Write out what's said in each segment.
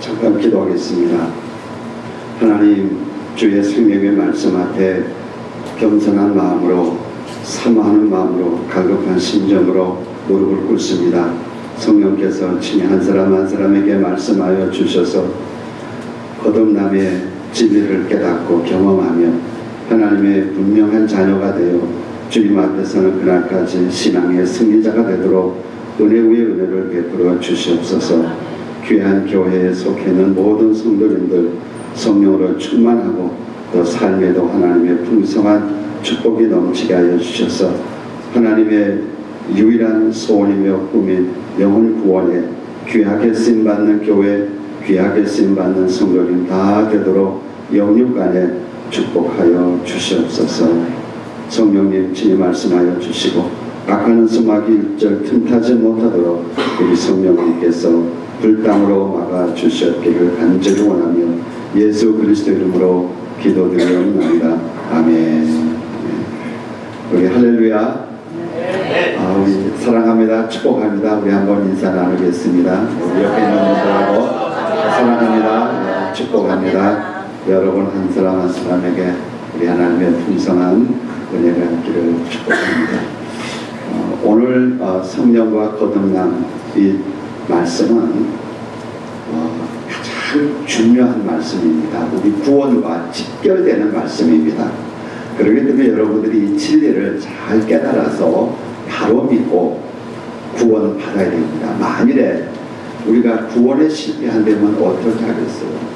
잠깐 기도하겠습니다. 하나님, 주의 생명의 말씀 앞에 겸손한 마음으로, 사모하는 마음으로, 갈급한 심정으로 무릎을 꿇습니다. 성령께서 친히 한 사람 한 사람에게 말씀하여 주셔서 거듭남의 진리를 깨닫고 경험하며 하나님의 분명한 자녀가 되어 주님 앞에서는 그날까지 신앙의 승리자가 되도록 은혜 위에 은혜를 베풀어 주시옵소서. 귀한 교회에 속해 있는 모든 성도님들 성령으로 충만하고 또 삶에도 하나님의 풍성한 축복이 넘치게 하여 주셔서 하나님의 유일한 소원이며 꿈인 영혼 구원에 귀하게 쓰임받는 교회, 귀하게 쓰임받는 성도님 다 되도록 영육간에 축복하여 주시옵소서. 성령님 친히 말씀하여 주시고 악하는 수막이 일절 틈타지 못하도록 우리 성령님께서 불당으로 막아주셨기를 간절히 원하며 예수 그리스도 이름으로 기도드리옵나이다. 아멘. 우리 할렐루야. 우리 사랑합니다. 축복합니다. 우리 한번 인사 나누겠습니다. 우리 옆에 있는 분들하고 사랑합니다. 축복합니다. 여러분 한 사람 한 사람에게 우리 하나님의 풍성한 은혜가 있기를 축복합니다. 오늘 성령과 거듭남 이 말씀은 가장 중요한 말씀입니다. 우리 구원과 직결되는 말씀입니다. 그렇기 때문에 여러분들이 이 진리를 잘 깨달아서 바로 믿고 구원 받아야 됩니다. 만일에 우리가 구원에 실패한다면 어떻게 하겠어요?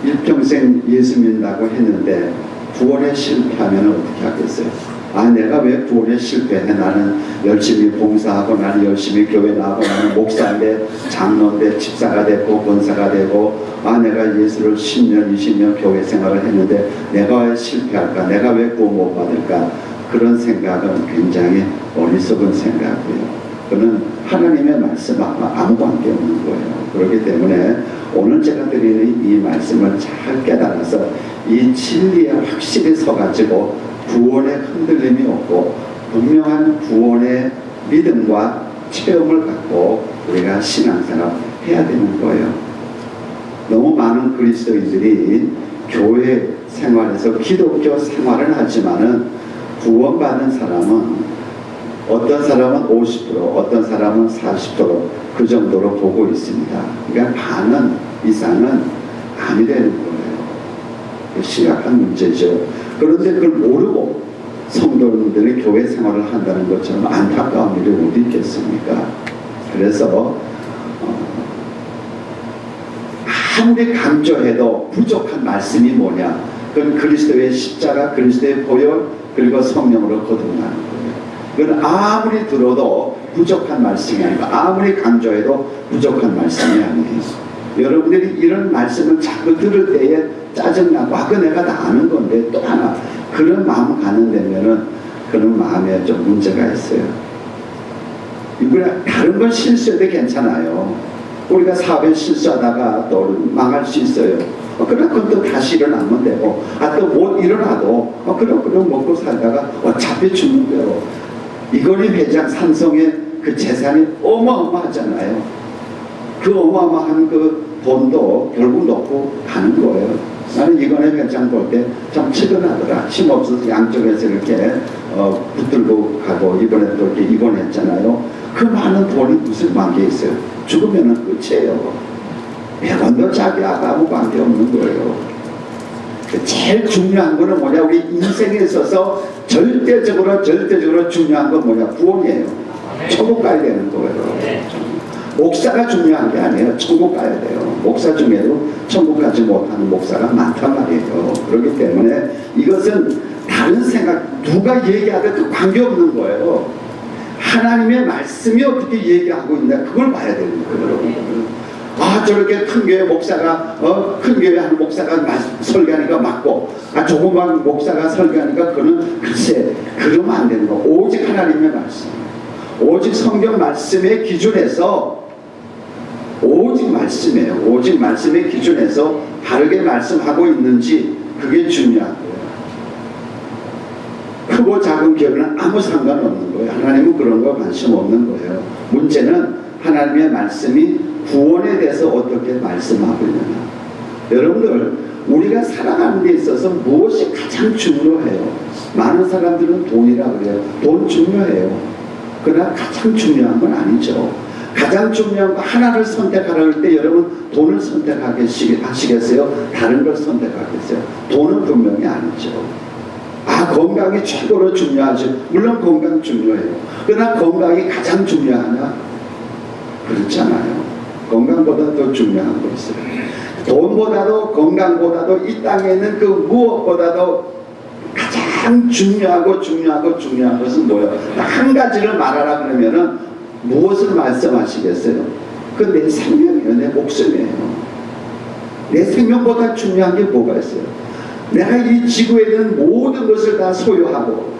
일평생 예수 믿는다고 했는데 구원에 실패하면 어떻게 하겠어요? 내가 왜 구원에 실패해? 나는 열심히 봉사하고 나는 열심히 교회 나가고 나는 목사인데 장로인데 집사가 되고 권사가 되고 내가 예수를 10년 20년 교회 생활을 했는데 내가 왜 실패할까? 내가 왜 구원 못 받을까? 그런 생각은 굉장히 어리석은 생각이고요. 그는 하나님의 말씀하고 아무 관계 없는 거예요. 그렇기 때문에 오늘 제가 드리는 이 말씀을 잘 깨달아서 이 진리에 확실히 서가지고 구원에 흔들림이 없고 분명한 구원의 믿음과 체험을 갖고 우리가 신앙생활 해야 되는 거예요. 너무 많은 그리스도인들이 교회 생활에서 기독교 생활은 하지만은 구원받는 사람은 어떤 사람은 50%, 어떤 사람은 40% 그 정도로 보고 있습니다. 그러니까 반은 이상은 아니 되는 거예요. 심각한 문제죠. 그런데 그걸 모르고 성도님들이 교회 생활을 한다는 것처럼 안타까운 일이 어디 있겠습니까? 그래서 아무리 강조해도 부족한 말씀이 뭐냐? 그건 그리스도의 십자가, 그리스도의 보혈, 그리고 성령으로 거듭나는 거예요. 그건 아무리 들어도 부족한 말씀이 아니고 아무리 강조해도 부족한 말씀이 아니에요. 여러분들이 이런 말씀을 자꾸 들을 때에 짜증나고 그거 내가 다 아는 건데 또 하나 그런 마음 갖는다면은 그런 마음에 좀 문제가 있어요. 이거는 다른 건 실수해도 괜찮아요. 우리가 사업에 실수하다가 또 망할 수 있어요. 그럼 그것도 다시 일어나면 되고 또 못 일어나도 그럼 먹고 살다가 어차피 죽는 대로 이건희 회장 삼성의 그 재산이 어마어마하잖아요. 그 어마어마한 그 돈도 결국 놓고 가는 거예요. 나는 이건희 회장 볼 때 참 측은하더라. 힘없어서 양쪽에서 이렇게 붙들고 가고 이번에 또 이렇게 입원했잖아요. 그 많은 돈이 무슨 관계 있어요? 죽으면 끝이에요. 100원도 자기하고 아무 관계 없는 거예요. 제일 중요한 거는 뭐냐? 우리 인생에 있어서 절대적으로 중요한 건 뭐냐? 구원이에요. 천국 가야 되는 거예요. 목사가 중요한 게 아니에요. 천국 가야 돼요. 목사 중에도 천국 가지 못하는 목사가 많단 말이에요. 그렇기 때문에 이것은 다른 생각, 누가 얘기하든 그 관계없는 거예요. 하나님의 말씀이 어떻게 얘기하고 있나 그걸 봐야 되는 거예요. 여러분. 저렇게 큰 교회 목사가 큰 교회 하는 목사가 설교하니까 맞고 조그만 목사가 설교하니까 그는 글쎄 그러면 안 되는 거. 오직 하나님의 말씀, 오직 성경 말씀의 기준에서 오직 말씀이에요. 오직 말씀의 기준에서 바르게 말씀하고 있는지 그게 중요한 거예요. 크고 작은 교회는 아무 상관없는 거예요. 하나님은 그런 거 관심 없는 거예요. 문제는 하나님의 말씀이 구원에 대해서 어떻게 말씀하고 있느냐. 여러분들, 우리가 살아가는 데 있어서 무엇이 가장 중요해요? 많은 사람들은 돈이라고 그래요. 돈 중요해요. 그러나 가장 중요한 건 아니죠. 가장 중요한 거 하나를 선택하라고 할 때 여러분 돈을 선택하시겠어요? 다른 걸 선택하겠어요? 돈은 분명히 아니죠. 건강이 최고로 중요하죠. 물론 건강 중요해요. 그러나 건강이 가장 중요하냐? 그렇잖아요. 건강보다 더 중요한 거 있어요. 돈보다도 건강보다도 이 땅에 있는 그 무엇보다도 가장 중요한 것은 뭐예요? 한 가지를 말하라 그러면은 무엇을 말씀하시겠어요? 그 내 생명이에요. 내 목숨이에요. 내 생명보다 중요한 게 뭐가 있어요? 내가 이 지구에 있는 모든 것을 다 소유하고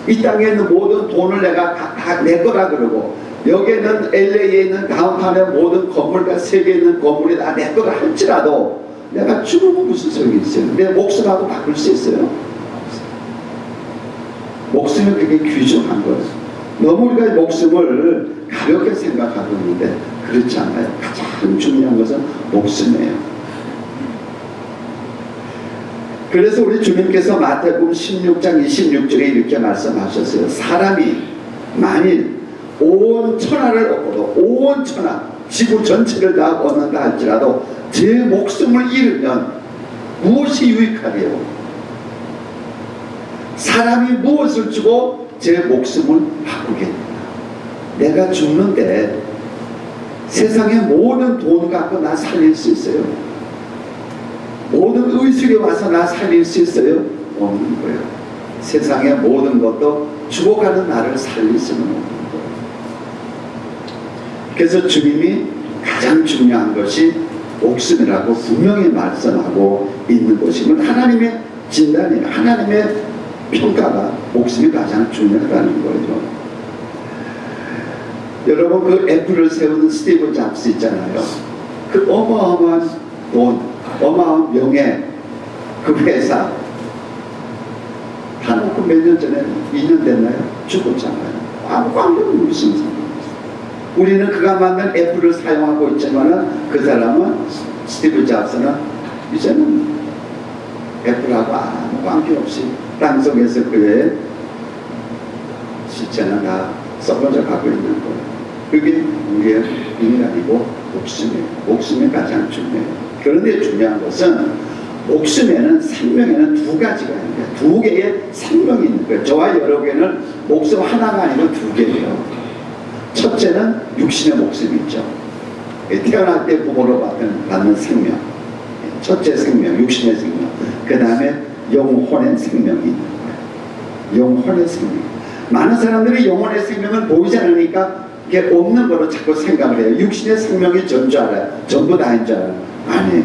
이 땅에 있는 모든 돈을 내가 다 내 거라 그러고 여기에는 LA에 있는 다운타운의 모든 건물과 세계에 있는 건물이 다 내 거라 할지라도 내가 죽으면 무슨 소용이 있어요? 내 목숨하고 바꿀 수 있어요? 목숨이 그게 귀중한 거예요. 너무 우리가 목숨을 가볍게 생각하고 있는데 그렇지 않아요. 가장 중요한 것은 목숨이에요. 그래서 우리 주님께서 마태복음 16장 26절에 이렇게 말씀하셨어요. 사람이 만일 온 천하를 얻고도 온 천하 지구 전체를 다 얻는다 할지라도 제 목숨을 잃으면 무엇이 유익하리요? 사람이 무엇을 주고 제 목숨을 바꾸겠느냐? 내가 죽는데 세상의 모든 돈 갖고 나 살릴 수 있어요? 모든 의술이 와서 나 살릴 수 있어요? 없는 거예요. 세상의 모든 것도 죽어가는 나를 살릴 수는 없는 거예요. 그래서 주님이 가장 중요한 것이 목숨이라고 분명히 말씀하고 있는 것이면 하나님의 진단이에요. 하나님의 평가가 목숨이 가장 중요하다는 거죠. 여러분, 그 애플을 세우는 스티브 잡스 있잖아요. 그 어마어마한 돈, 어마어마한 명예, 그 회사 다 놓고 몇 년 전에 2년 됐나요? 죽었잖아요. 아무 관계없는 무슨 상관이 있어요. 우리는 그가 만든 애플을 사용하고 있지만은 그 사람은 스티브 잡스는 이제는 애플하고 아무 관계없이 땅속에서 그의 시체는 다 썩어져 가고 있는 거예요. 그게 우리의 인간이고 목숨이에요. 목숨이 가장 중요해요. 그런데 중요한 것은 목숨에는 생명에는 두 가지가 있는 거예요. 두 개의 생명이 있는 거예요. 저와 여러분에게는 목숨 하나가 아니고 두 개예요. 첫째는 육신의 목숨이 있죠. 태어날 때 부모로 받는 생명, 첫째 생명, 육신의 생명. 그 다음에 영혼의 생명이 있는 거예요. 영혼의 생명. 많은 사람들이 영혼의 생명을 보이지 않으니까 이게 없는 거로 자꾸 생각을 해요. 육신의 생명이 전 줄 알아요. 전부 다인 줄 알아요. 아니에요.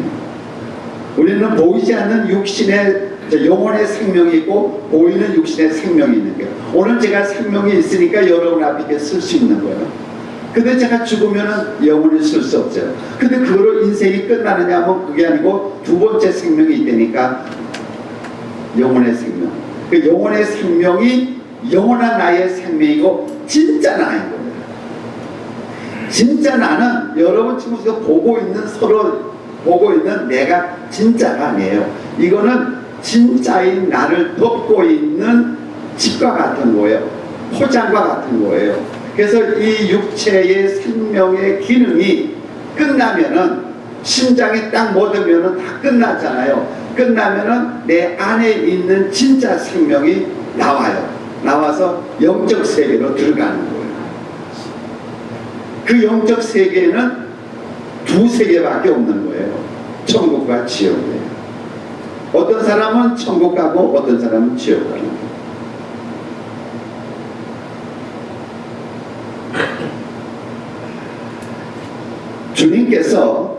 우리는 보이지 않는 육신의 영혼의 생명이 있고 보이는 육신의 생명이 있는 거예요. 오늘 제가 생명이 있으니까 여러분 앞에 쓸 수 있는 거예요. 근데 제가 죽으면 영혼이 쓸 수 없어요. 근데 그거로 인생이 끝나느냐 하면 그게 아니고 두 번째 생명이 있다니까 영혼의 생명. 그 영혼의 생명이 영원한 나의 생명이고 진짜 나인 거예요. 진짜 나는 여러분 지금 보고 있는 서로 보고 있는 내가 진짜가 아니에요. 이거는 진짜인 나를 덮고 있는 집과 같은 거예요. 포장과 같은 거예요. 그래서 이 육체의 생명의 기능이 끝나면은 심장이 딱 멎으면은 다 끝났잖아요. 끝나면은 내 안에 있는 진짜 생명이 나와요. 나와서 영적 세계로 들어가는 거예요. 그 영적 세계는 두 세계밖에 없는 거예요. 천국과 지옥이에요. 어떤 사람은 천국 가고 어떤 사람은 지옥 가는 거예요. 주님께서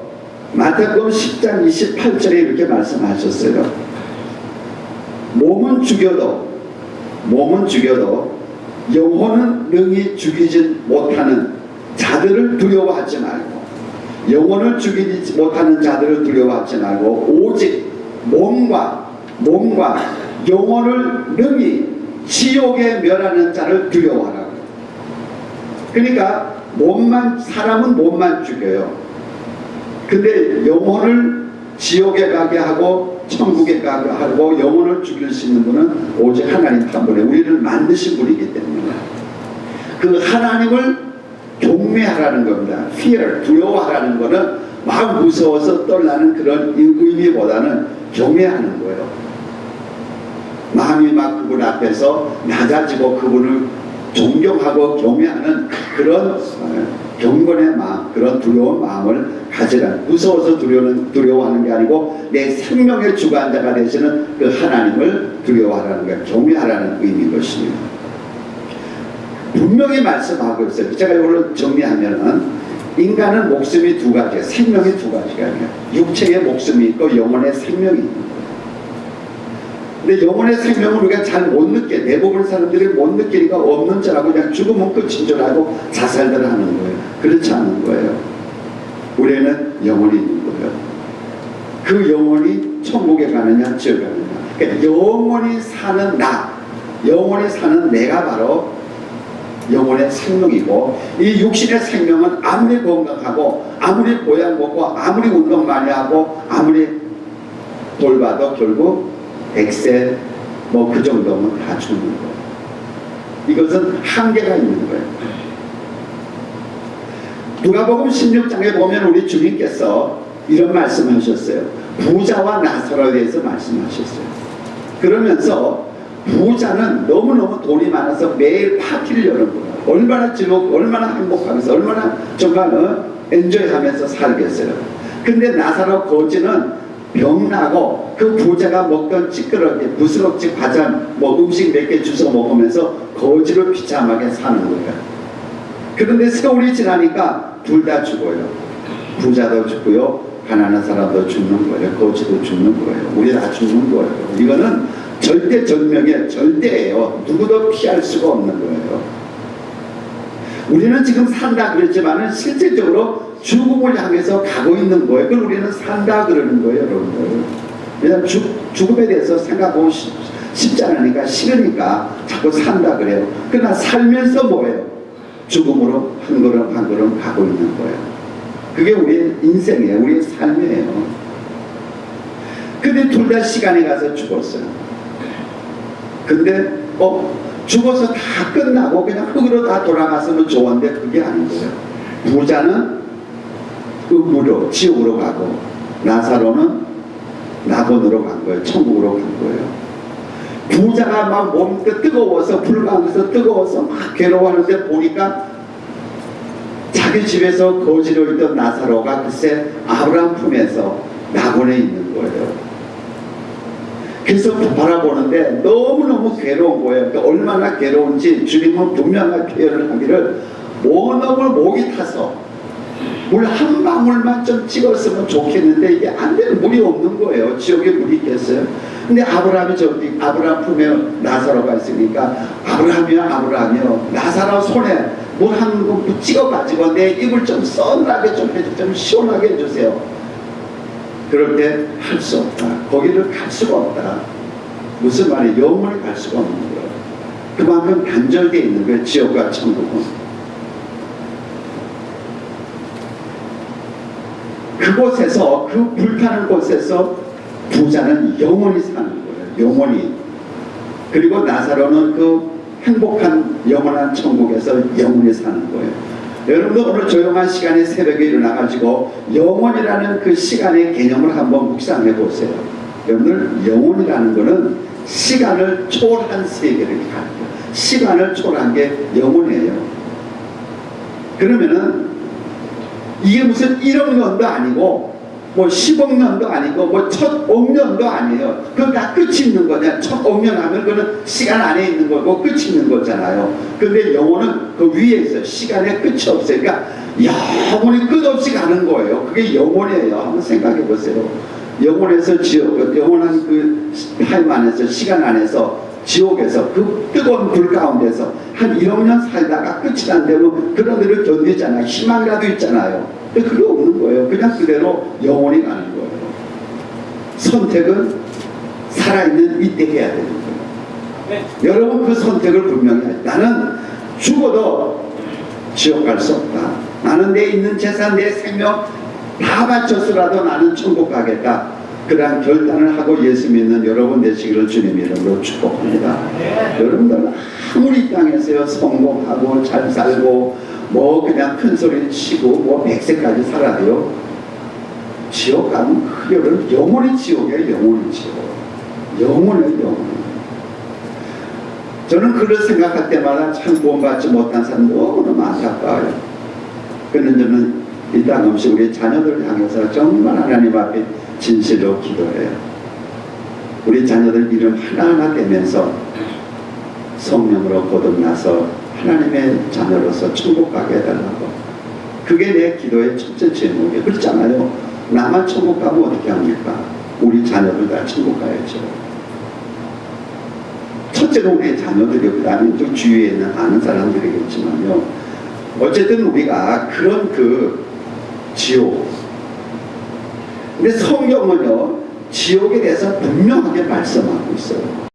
마태복음 10장 28절에 이렇게 말씀하셨어요. 몸은 죽여도 영혼은 능히 죽이지 못하는 자들을 두려워하지 말고, 영혼을 죽이지 못하는 자들을 두려워하지 말고 오직 몸과 영혼을 능히 지옥에 멸하는 자를 두려워하라고. 그러니까 사람은 몸만 죽여요. 근데 영혼을 지옥에 가게 하고 천국에 가게 하고 영혼을 죽일 수 있는 분은 오직 하나님 한 분에 우리를 만드신 분이기 때문에 그 하나님을 경외하라는 겁니다. fear, 두려워하라는 거는 막 무서워서 떨나는 그런 의미보다는 경외하는 거예요. 마음이 막 그분 앞에서 낮아지고 그분을 존경하고 경외하는 그런 경건의 마음, 그런 두려운 마음을 가지라. 무서워서 두려워하는 게 아니고 내 생명의 주관자가 되시는 그 하나님을 두려워하라는 거예요. 경외하라는 의미인 것입니다. 분명히 말씀하고 있어요. 제가 이걸 정리하면은 인간은 목숨이 두 가지예요. 생명이 두 가지가 아니에요. 육체의 목숨이 있고 영혼의 생명이 있는 거예요. 근데 영혼의 생명을 우리가 잘 못 느껴. 대부분 사람들이 못 느끼니까 없는 줄 알고 그냥 죽으면 끝인 줄 알고 자살들 하는 거예요. 그렇지 않은 거예요. 우리는 영혼이 있는 거예요. 그 영혼이 천국에 가느냐 지옥에 가느냐. 그러니까 영혼이 사는 나, 영혼이 사는 내가 바로 영혼의 생명이고, 이 육신의 생명은 아무리 건강하고 아무리 보양 먹고 아무리 운동 많이 하고 아무리 돌봐도 결국 100세 뭐 그 정도면 다 죽는 거예요. 이것은 한계가 있는 거예요. 누가복음 16장에 보면 우리 주님께서 이런 말씀하셨어요. 부자와 나사로에 대해서 말씀하셨어요. 그러면서 부자는 너무너무 돈이 많아서 매일 파티를 여는 거예요. 얼마나 얼마나 행복하면서 얼마나 정말 엔조이하면서 살겠어요. 근데 나사로 거지는 병나고 그 부자가 먹던 찌끄럽게 부스럭지 과자 뭐 음식 몇 개 주워 먹으면서 거지로 비참하게 사는 거예요. 그런데 세월이 지나니까 둘 다 죽어요. 부자도 죽고요, 가난한 사람도 죽는 거예요. 거지도 죽는 거예요. 우리 다 죽는 거예요. 이거는 절대 전명의 절대예요. 누구도 피할 수가 없는 거예요. 우리는 지금 산다 그랬지만은 실질적으로 죽음을 향해서 가고 있는 거예요. 그걸 우리는 산다 그러는 거예요, 여러분들. 왜냐하면 죽음에 대해서 생각하고 싶지 않으니까, 싫으니까 자꾸 산다 그래요. 그러나 살면서 뭐예요? 죽음으로 한 걸음 한 걸음 가고 있는 거예요. 그게 우리의 인생이에요. 우리의 삶이에요. 근데 둘 다 시간이 가서 죽었어요. 근데 죽어서 다 끝나고 그냥 흙으로 다 돌아갔으면 좋은데 그게 아닌 거예요. 부자는 음으로 지옥으로 가고 나사로는 낙원으로 간 거예요. 천국으로 간 거예요. 부자가 막 몸이 뜨거워서 불 가운데서 뜨거워서 막 괴로워하는데 보니까 자기 집에서 거지로 있던 나사로가 글쎄 아브라함 품에서 낙원에 있는 거예요. 그래서 바라보는데 너무너무 괴로운 거예요. 그러니까 얼마나 괴로운지 주님은 분명한 표현을 하기를 너무 목이 타서 물 한 방울만 좀 찍었으면 좋겠는데 이게 안 되는, 물이 없는 거예요. 지옥에 물이 있겠어요. 근데 아브라함이 저기 아브라함 품에 나사로가 있으니까 아브라함이요 나사로 손에 물 한 번 찍어가지고 내 입을 좀 서늘하게 좀 해주세요. 좀 시원하게 해주세요. 그럴 때 할 수 없다. 거기를 갈 수가 없다. 무슨 말이에요? 영원히 갈 수가 없는 거예요. 그만큼 단절되어 있는 거예요. 지옥과 천국은. 그곳에서, 그 불타는 곳에서 부자는 영원히 사는 거예요. 영원히. 그리고 나사로는 그 행복한 영원한 천국에서 영원히 사는 거예요. 여러분도 오늘 조용한 시간에 새벽에 일어나가지고 영원이라는 그 시간의 개념을 한번 묵상해 보세요. 여러분들, 영원이라는 것은 시간을 초월한 세계를 가리켜요. 시간을 초월한 게 영원이에요. 그러면은 이게 무슨 1억 년도 아니고 뭐 10억 년도 아니고 뭐 1000억 년도 아니에요. 그건 다 끝이 있는 거냐. 1000억 년 하면 그거는 시간 안에 있는 거고 끝이 있는 거잖아요. 근데 영혼은 그 위에 있어요. 시간에 끝이 없어요. 그러니까 영원히 끝없이 가는 거예요. 그게 영혼이에요. 한번 생각해 보세요. 영혼에서 지옥, 영원한 그 타임 안에서, 시간 안에서, 지옥에서, 그 뜨거운 불 가운데서 한 1억 년 살다가 끝이 안 되면 그런 데를 견디잖아요. 희망이라도 있잖아요. 근데 그게 없는 거예요. 그냥 그대로 영원히 가는 거예요. 선택은 살아있는 이때 해야 되는 거예요. 네. 여러분 그 선택을 분명히 해요. 나는 죽어도 지옥 갈 수 없다. 나는 내 있는 재산, 내 생명 다 바쳐서라도 나는 천국 가겠다. 그러한 결단을 하고 예수 믿는 여러분 되시기를 주님 이름으로 축복합니다. 여러분들 아무리 이 땅에서요 성공하고 잘 살고 뭐 그냥 큰 소리 치고 뭐 100세까지 살아도요 지옥 가면 여러분 영원히 지옥이에요. 영원히 지옥. 영원히 영원. 저는 그걸 생각할 때마다 참 구원받지 못한 사람 너무너무 안타까워요. 그는 저는 이 땅 없이 우리 자녀들 향해서 정말 하나님 앞에 진실로 기도해요. 우리 자녀들 이름 하나하나 떼면서 성령으로 거듭나서 하나님의 자녀로서 천국 가게 해달라고. 그게 내 기도의 첫째 제목이에요. 그렇잖아요. 나만 천국 가면 어떻게 합니까? 우리 자녀들 다 천국 가야죠. 첫째로 우리 자녀들이 그 다음에 좀 주위에 있는 아는 사람들이겠지만요. 어쨌든 우리가 그런 지옥. 근데 성경은요 지옥에 대해서 분명하게 말씀하고 있어요.